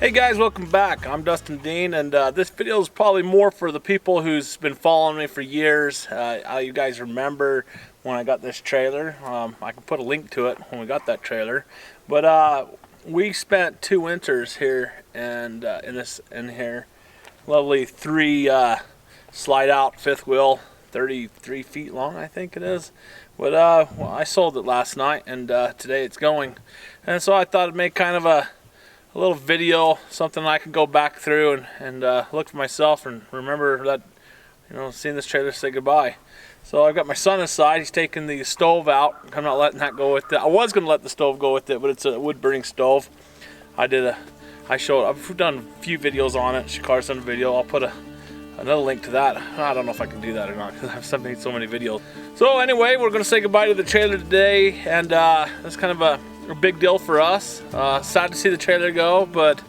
Hey guys, welcome back. I'm Dustin Dean, and this video is probably more for the people who's been following me for years. You guys remember when I got this trailer. I can put a link to it when we got that trailer. But we spent 2 winters here and in here. Lovely 3 slide out 5th wheel, 33 feet long, I think it is. But well, I sold it last night, and today it's going. And so I thought I'd make kind of a little video, something I could go back through and look for myself and remember that, you know, seeing this trailer say goodbye. So I've got my son inside. He's taking the stove out. I'm not letting that go with it. I was going to let the stove go with it, but it's a wood burning stove. I've done a few videos on it. Shakar's done a video. I'll put another link to that. I don't know if I can do that or not because I've made so many videos. So anyway, we're going to say goodbye to the trailer today, and that's kind of a big deal for us. Sad to see the trailer go, but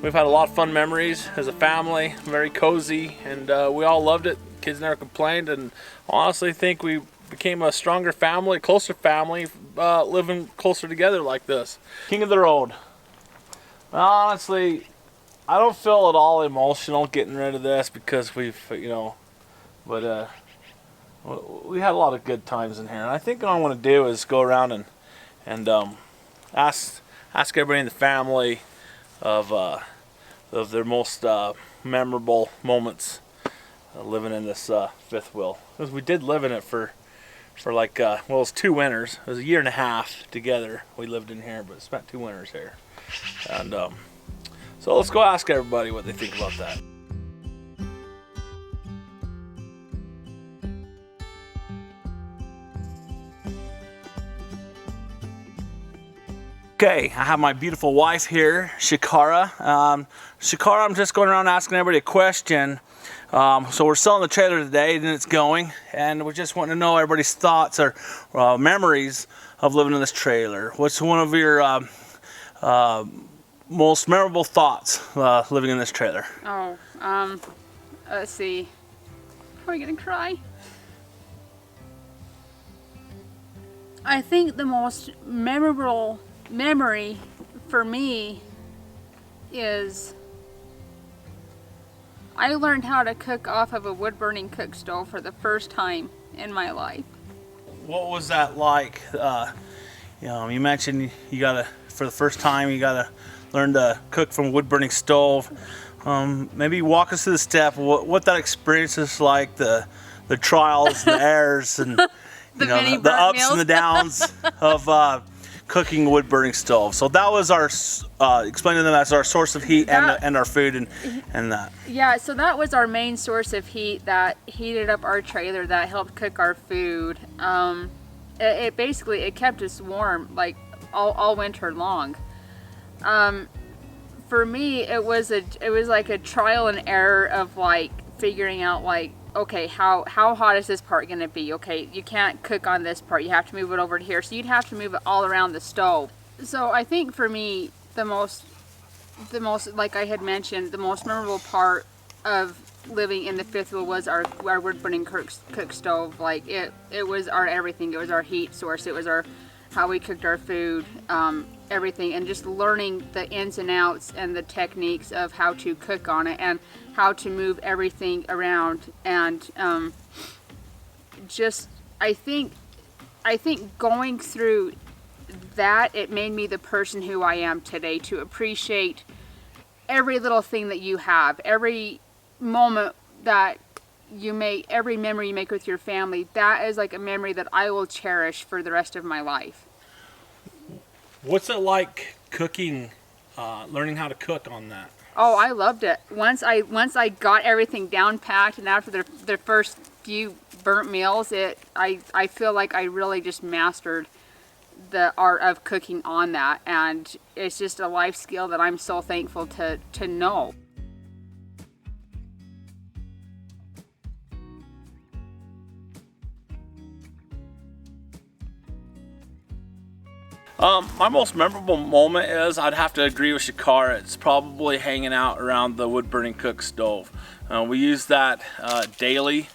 we've had a lot of fun memories as a family, very cozy, and we all loved it. Kids never complained, and honestly think we became a stronger family, closer family, living closer together like this. King of the road. Honestly, I don't feel at all emotional getting rid of this because we've, you know, but we had a lot of good times in here, and I think what I want to do is go around and ask everybody in the family of their most memorable moments living in this 5th wheel, because we did live in it for like well, it was 2 winters. It was a year and a half together we lived in here, but spent 2 winters here. And so let's go ask everybody what they think about that. Okay, I have my beautiful wife here, Shakara. Shakara, I'm just going around asking everybody a question. So we're selling the trailer today, and it's going, and we just want to know everybody's thoughts or memories of living in this trailer. What's one of your most memorable thoughts living in this trailer? Oh, let's see. Are we gonna cry? I think the most memorable memory for me is I learned how to cook off of a wood burning cook stove for the first time in my life. What was that like? You know, you mentioned for the first time you gotta learn to cook from a wood burning stove. Maybe walk us through the step, what that experience is like, the trials, the errors, and the ups meals. and the downs of cooking wood burning stove. So that was our explaining them as our source of heat and our food and that. Yeah, so that was our main source of heat that heated up our trailer, that helped cook our food. It basically kept us warm like all winter long. For me, it was like a trial and error of like figuring out like, okay, how hot is this part going to be? Okay, you can't cook on this part. You have to move it over to here. So you'd have to move it all around the stove. So I think for me, the most, like I had mentioned, the most memorable part of living in the 5th wheel was our wood burning cook stove. Like it was our everything. It was our heat source. It was how we cooked our food, everything, and just learning the ins and outs and the techniques of how to cook on it and how to move everything around. And just I think going through that, it made me the person who I am today, to appreciate every little thing that you have, every moment that you make, every memory you make with your family. That is like a memory that I will cherish for the rest of my life. What's it like cooking, learning how to cook on that? Oh, I loved it. Once I got everything down packed, and after the first few burnt meals, I feel like I really just mastered the art of cooking on that, and it's just a life skill that I'm so thankful to know. My most memorable moment is, I'd have to agree with Shakara, it's probably hanging out around the wood burning cook stove. We use that daily.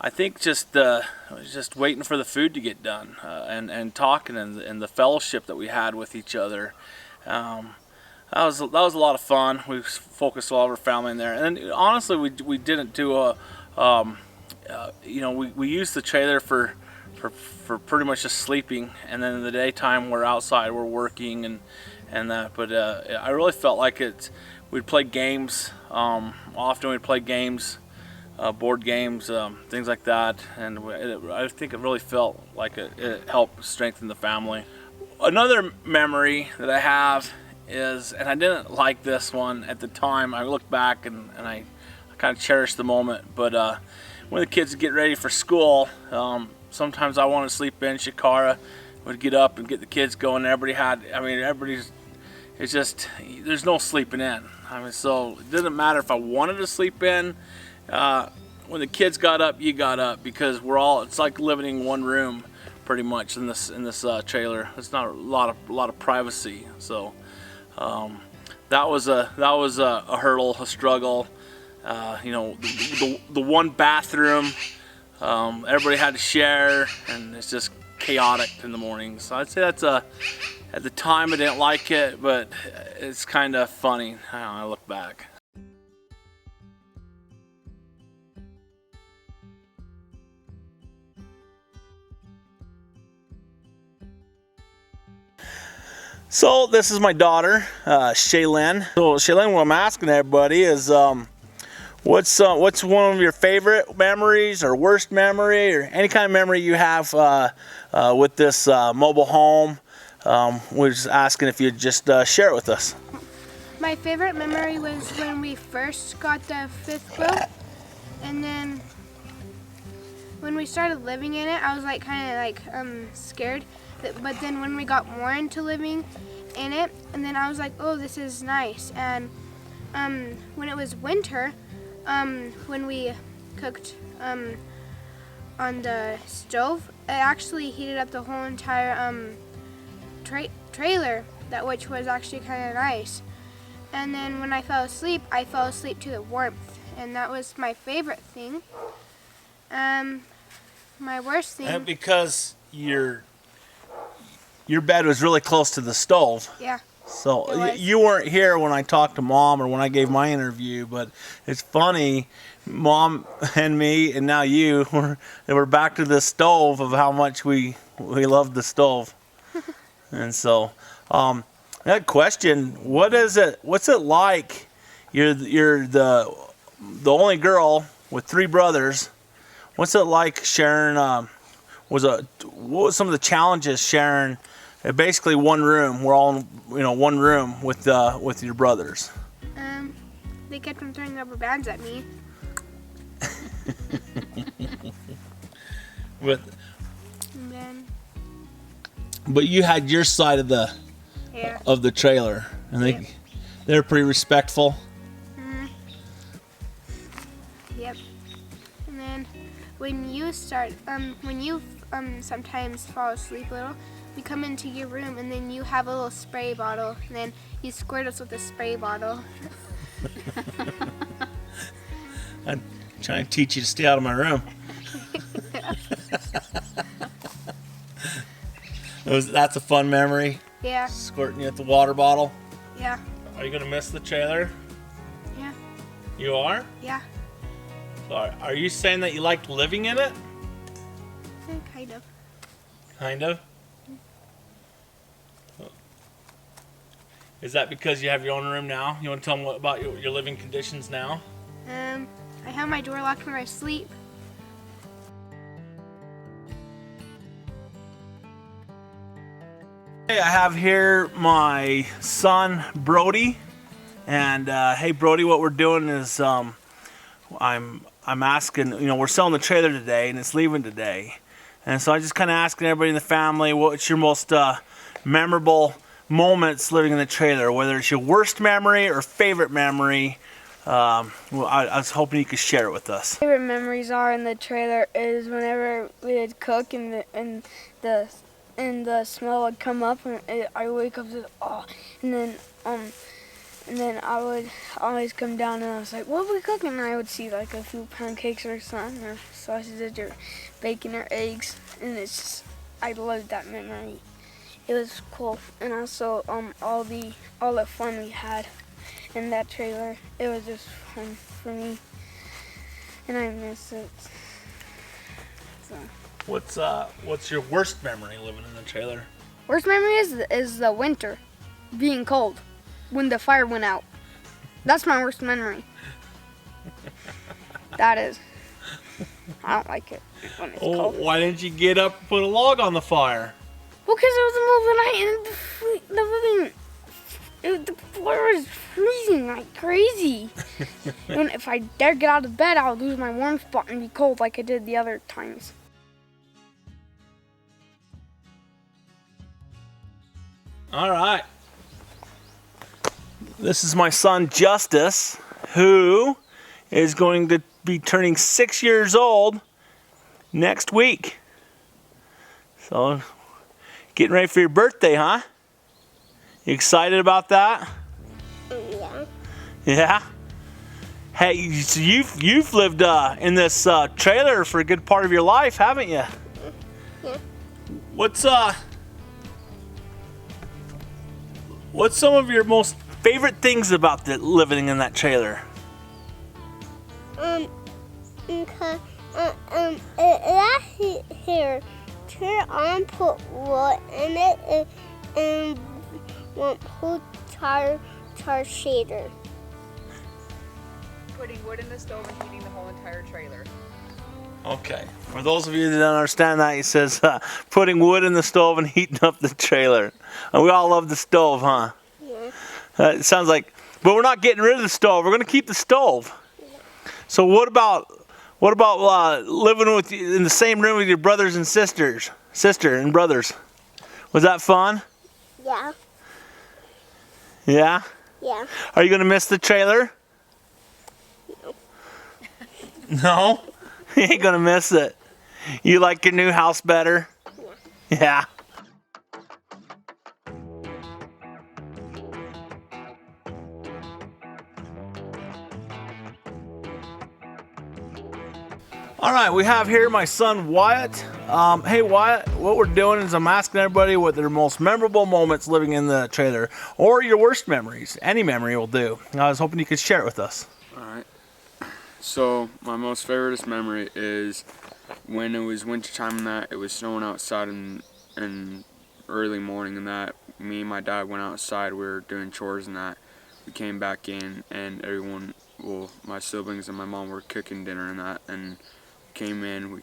I think just waiting for the food to get done, and talking, and the fellowship that we had with each other. That was a lot of fun. We focused all of our family in there, and then, honestly, we didn't do a we used the trailer for pretty much just sleeping, and then in the daytime we're outside, we're working and that. But I really felt like we'd play games. Often we'd play games, board games, things like that, and I think it really felt like it helped strengthen the family. Another memory that I have is, and I didn't like this one at the time, I look back and I kind of cherish the moment, but when the kids would get ready for school, sometimes I wanted to sleep in. Shakara would get up and get the kids going. Everybody's, it's just, there's no sleeping in. So it didn't matter if I wanted to sleep in. When the kids got up, you got up, because it's like living in one room pretty much in this trailer. It's not a lot of privacy. So that was a hurdle, a struggle. The one bathroom, everybody had to share, and it's just chaotic in the mornings. So I'd say that's at the time I didn't like it, but it's kind of funny how I look back. So this is my daughter, Shaylynn. So Shaylynn, what I'm asking everybody is, what's one of your favorite memories or worst memory, or any kind of memory you have with this mobile home? We're just asking if you'd just share it with us. My favorite memory was when we first got the 5th quilt, and then when we started living in it, I was kind of scared. But then when we got more into living in it, and then I was like, oh, this is nice. And when it was winter, when we cooked on the stove, it actually heated up the whole entire trailer, which was actually kind of nice. And then when I fell asleep to the warmth, and that was my favorite thing. My worst thing. And because your bed was really close to the stove. Yeah. So you weren't here when I talked to Mom or when I gave my interview, but it's funny, Mom and me and now you, we're back to the stove of how much we love the stove. And so, that question, what's it like? You're the only girl with 3 brothers. What's it like sharing, what was some of the challenges sharing basically one room? We're all in one room with your brothers. They kept on throwing rubber bands at me. But you had your side of the trailer, and they're pretty respectful. Mm-hmm. Yep. And then when you sometimes fall asleep a little, we come into your room, and then you have a little spray bottle, and then you squirt us with a spray bottle. I'm trying to teach you to stay out of my room. That's a fun memory. Yeah. Squirting you at the water bottle. Yeah. Are you gonna miss the trailer? Yeah. You are? Yeah. So are you saying that you liked living in it? Kind of. Kind of? Is that because you have your own room now? You want to tell them about your living conditions now? I have my door locked when I sleep. Hey, I have here my son Brody, and hey Brody, what we're doing is I'm asking, we're selling the trailer today and it's leaving today, and so I just kind of asking everybody in the family, what's your most memorable moments living in the trailer, whether it's your worst memory or favorite memory. I was hoping you could share it with us. Favorite memories are in the trailer is whenever we would cook and the smell would come up, and I wake up and and And then I would always come down and I was like, what are we cooking? And I would see like a few pancakes or something, or sausages or bacon or eggs. And it's just, I loved that memory. It was cool. And also all the fun we had in that trailer. It was just fun for me. And I miss it. So. What's your worst memory living in the trailer? Worst memory is the winter, being cold, when the fire went out. That's my worst memory. That is. I don't like it when it's cold. Why didn't you get up and put a log on the fire? Well, because it was the middle of the night and the floor was freezing like crazy. And if I dare get out of bed, I'll lose my warm spot and be cold like I did the other times. All right. This is my son Justus, who is going to be turning 6 years old next week. So, getting ready for your birthday, huh? You excited about that? Yeah. Yeah? Hey, so you've lived in this trailer for a good part of your life, haven't you? Yeah. What's some of your most favorite things about living in that trailer? Here, turn on, put wood in it, and put tar shader. Putting wood in the stove and heating the whole entire trailer. Okay, for those of you that don't understand that, he says putting wood in the stove and heating up the trailer. And we all love the stove, huh? Yeah. It sounds like, but we're not getting rid of the stove. We're going to keep the stove. Yeah. So what about living with you in the same room with your brothers and sister and brothers? Was that fun? Yeah. Yeah? Yeah. Are you going to miss the trailer? No. No? You ain't going to miss it. You like your new house better? Yeah. Yeah. All right, we have here my son Wyatt. Hey Wyatt, what we're doing is I'm asking everybody what their most memorable moments living in the trailer, or your worst memories. Any memory will do. I was hoping you could share it with us. Alright, so my most favoriteest memory is when it was winter time and that it was snowing outside in early morning and that me and my dad went outside, we were doing chores and that. We came back in and everyone, well, my siblings and my mom were cooking dinner and that, and came in,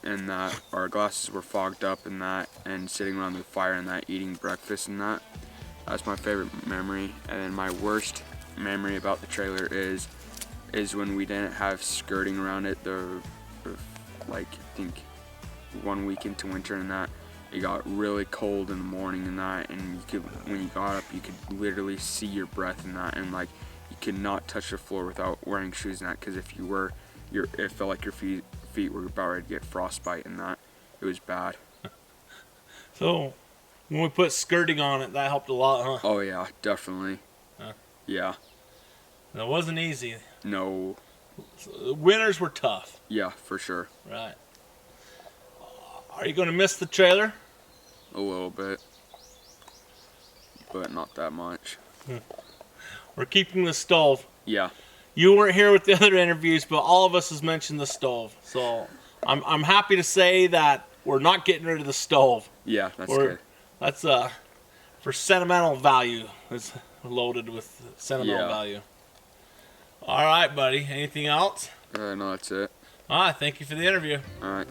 and that our glasses were fogged up and that, and sitting around the fire and that, eating breakfast and that. That's my favorite memory. And then my worst memory about the trailer is when we didn't have skirting around it. Like I think 1 week into winter and that, it got really cold in the morning and that, and when you got up, you could literally see your breath and that, and like you could not touch the floor without wearing shoes and that, because if you were, it felt like your feet were about ready to get frostbite and that. It was bad. So, when we put skirting on it, that helped a lot, huh? Oh yeah, definitely. Huh. Yeah. It wasn't easy. No. So, winters were tough. Yeah, for sure. Right. Are you going to miss the trailer? A little bit. But not that much. We're keeping the stove. Yeah. You weren't here with the other interviews, but all of us has mentioned the stove. So I'm happy to say that we're not getting rid of the stove. Yeah, that's good. That's for sentimental value. It's loaded with sentimental value. All right, buddy. Anything else? No, that's it. All right. Thank you for the interview. All right.